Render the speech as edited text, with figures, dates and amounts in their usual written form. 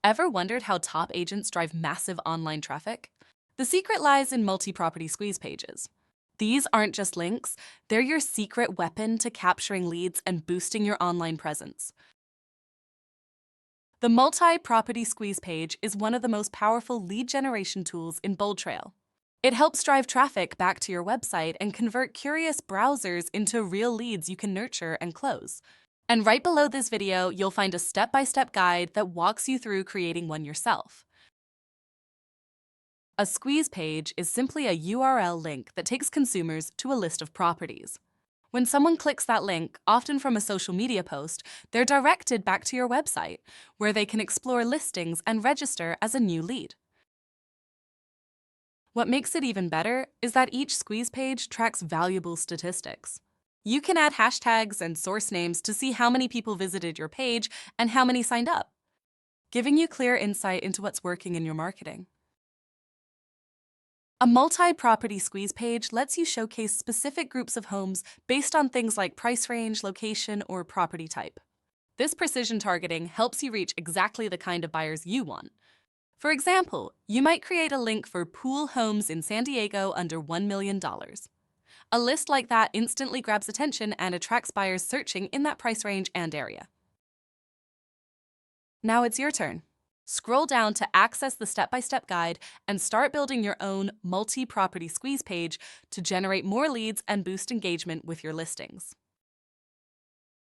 Ever wondered how top agents drive massive online traffic? The secret lies in multi-property squeeze pages. These aren't just links, they're your secret weapon to capturing leads and boosting your online presence. The multi-property squeeze page is one of the most powerful lead generation tools in BoldTrail. It helps drive traffic back to your website and convert curious browsers into real leads you can nurture and close. And right below this video, you'll find a step-by-step guide that walks you through creating one yourself. A squeeze page is simply a URL link that takes consumers to a list of properties. When someone clicks that link, often from a social media post, they're directed back to your website, where they can explore listings and register as a new lead. What makes it even better is that each squeeze page tracks valuable statistics. You can add hashtags and source names to see how many people visited your page and how many signed up, giving you clear insight into what's working in your marketing. A multi-property squeeze page lets you showcase specific groups of homes based on things like price range, location, or property type. This precision targeting helps you reach exactly the kind of buyers you want. For example, you might create a link for pool homes in San Diego under $1 million. A list like that instantly grabs attention and attracts buyers searching in that price range and area. Now it's your turn. Scroll down to access the step-by-step guide and start building your own multi-property squeeze page to generate more leads and boost engagement with your listings.